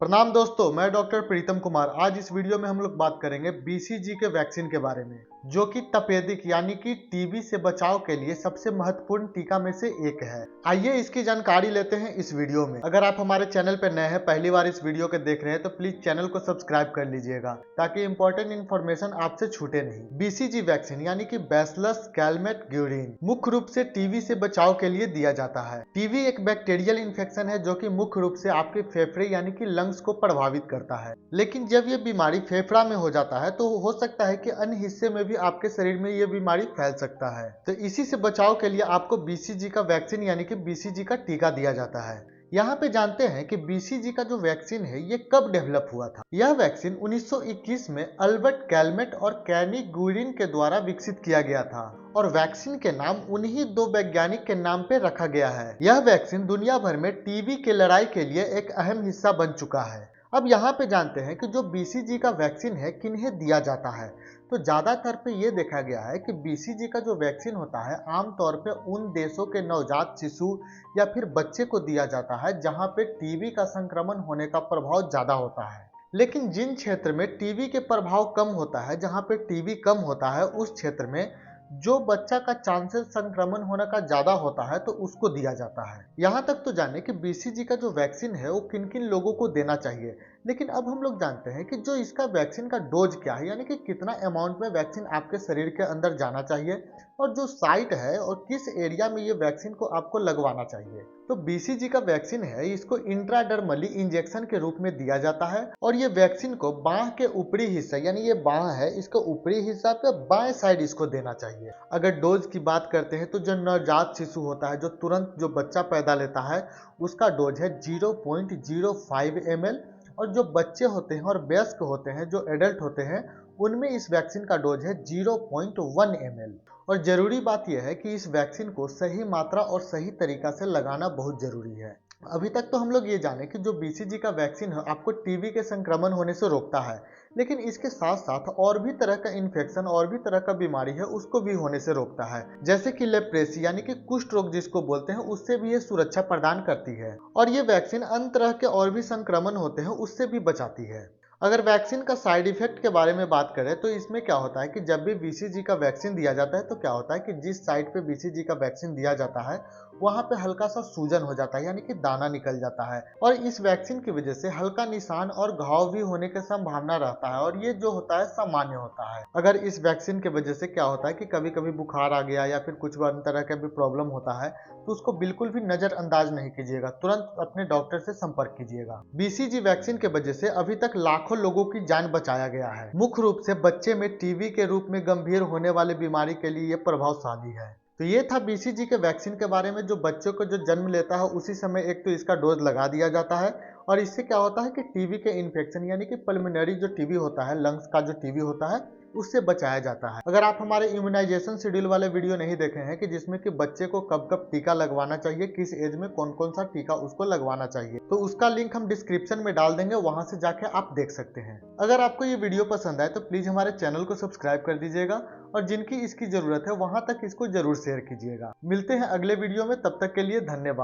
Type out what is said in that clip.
प्रणाम दोस्तों, मैं डॉक्टर प्रीतम कुमार। आज इस वीडियो में हम लोग बात करेंगे बीसीजी के वैक्सीन के बारे में, जो कि तपेदिक यानी कि टीबी से बचाव के लिए सबसे महत्वपूर्ण टीका में से एक है। आइए इसकी जानकारी लेते हैं इस वीडियो में। अगर आप हमारे चैनल पर नए हैं, पहली बार इस वीडियो को देख रहे हैं, तो प्लीज चैनल को सब्सक्राइब कर लीजिएगा ताकि इंपॉर्टेंट इन्फॉर्मेशन आपसे छूटे नहीं। बीसीजी वैक्सीन यानी कि बैसिलस कैलमेट ग्यूरिन मुख्य रूप से टीबी से बचाव के लिए दिया जाता है। टीबी एक बैक्टीरियल इन्फेक्शन है जो कि मुख्य रूप से आपके फेफड़े यानी कि लंग्स को प्रभावित करता है। लेकिन जब ये बीमारी फेफड़ा में हो जाता है तो हो सकता है कि अन्य हिस्से में भी आपके शरीर में ये बीमारी फैल सकता है। तो इसी से बचाव के लिए आपको बीसीजी का वैक्सीन यानी कि बीसीजी का टीका दिया जाता है। यहाँ पे जानते हैं कि बीसीजी का जो वैक्सीन है ये कब डेवलप हुआ था। यह वैक्सीन 1921 में अल्बर्ट कैलमेट और कैनी गुइरिन के द्वारा विकसित किया गया था और वैक्सीन के नाम उन्हीं दो वैज्ञानिक के नाम पे रखा गया है। यह वैक्सीन दुनिया भर में टीबी के लड़ाई के लिए एक अहम हिस्सा बन चुका है। अब यहाँ पे जानते हैं कि जो बीसीजी का वैक्सीन है किन्हें दिया जाता है। तो ज्यादातर पे ये देखा गया है कि बीसीजी का जो वैक्सीन होता है आमतौर पे उन देशों के नवजात शिशु या फिर बच्चे को दिया जाता है जहाँ पे टीबी का संक्रमण होने का प्रभाव ज्यादा होता है। लेकिन जिन क्षेत्र में टीबी के प्रभाव कम होता है, जहाँ पे टीबी कम होता है, उस क्षेत्र में जो बच्चा का चांसेस संक्रमण होने का ज्यादा होता है तो उसको दिया जाता है। यहाँ तक तो जाने कि बीसीजी का जो वैक्सीन है वो किन किन लोगों को देना चाहिए। लेकिन अब हम लोग जानते हैं कि जो इसका वैक्सीन का डोज क्या है, यानी कि कितना अमाउंट में वैक्सीन आपके शरीर के अंदर जाना चाहिए और जो साइट है और किस एरिया में ये वैक्सीन को आपको लगवाना चाहिए। तो बीसीजी का वैक्सीन है इसको इंट्राडर्मली इंजेक्शन के रूप में दिया जाता है और ये वैक्सीन को बाह के ऊपरी हिस्सा यानी ये बाह है इसका ऊपरी हिस्सा पे बाएं साइड इसको देना चाहिए। अगर डोज की बात करते हैं तो जो नवजात शिशु होता है, जो तुरंत जो बच्चा पैदा लेता है, उसका डोज है 0.05 ml और जो बच्चे होते हैं और वयस्क होते हैं, जो एडल्ट होते हैं, उनमें इस वैक्सीन का डोज है 0.1 ml। और जरूरी बात यह है कि इस वैक्सीन को सही मात्रा और सही तरीका से लगाना बहुत जरूरी है। अभी तक तो हम लोग ये जाने कि जो बीसीजी का वैक्सीन है आपको टीबी के संक्रमण होने से रोकता है, लेकिन इसके साथ साथ और भी तरह का इन्फेक्शन और भी तरह का बीमारी है उसको भी होने से रोकता है, जैसे कि लेप्रेसी यानी कि कुष्ठ रोग जिसको बोलते हैं, उससे भी ये सुरक्षा प्रदान करती है। और ये वैक्सीन अन्य तरह के और भी संक्रमण होते हैं उससे भी बचाती है। अगर वैक्सीन का साइड इफेक्ट के बारे में बात करें तो इसमें क्या होता है कि जब भी बीसीजी का वैक्सीन दिया जाता है तो क्या होता है कि जिस साइड पे बीसीजी का वैक्सीन दिया जाता है वहां पे हल्का सा सूजन हो जाता है यानी कि दाना निकल जाता है और इस वैक्सीन की वजह से हल्का निशान और घाव भी होने की संभावना रहता है और ये जो होता है सामान्य होता है। अगर इस वैक्सीन की वजह से क्या होता है कि कभी कभी बुखार आ गया या फिर कुछ अन्य तरह का भी प्रॉब्लम होता है तो उसको बिल्कुल भी नजरअंदाज नहीं कीजिएगा, तुरंत अपने डॉक्टर से संपर्क कीजिएगा। बीसीजी वैक्सीन के वजह से अभी तक लाखों लोगों की जान बचाया गया है। मुख्य रूप से बच्चे में टीबी के रूप में गंभीर होने वाली बीमारी के लिए यह प्रभावशाली है। तो ये था बीसीजी के वैक्सीन के बारे में। जो बच्चों को जो जन्म लेता है उसी समय एक तो इसका डोज लगा दिया जाता है और इससे क्या होता है कि टीबी के इन्फेक्शन यानी कि पल्मोनरी जो टीबी होता है, लंग्स का जो टीबी होता है, उससे बचाया जाता है। अगर आप हमारे इम्यूनाइजेशन शेड्यूल वाले वीडियो नहीं देखे हैं कि जिसमें कि बच्चे को कब कब टीका लगवाना चाहिए, किस एज में कौन कौन सा टीका उसको लगवाना चाहिए, तो उसका लिंक हम डिस्क्रिप्शन में डाल देंगे, वहां से जाके आप देख सकते हैं। अगर आपको ये वीडियो पसंद आए तो प्लीज हमारे चैनल को सब्सक्राइब कर दीजिएगा और जिनकी इसकी जरूरत है वहां तक इसको जरूर शेयर कीजिएगा। मिलते हैं अगले वीडियो में, तब तक के लिए धन्यवाद।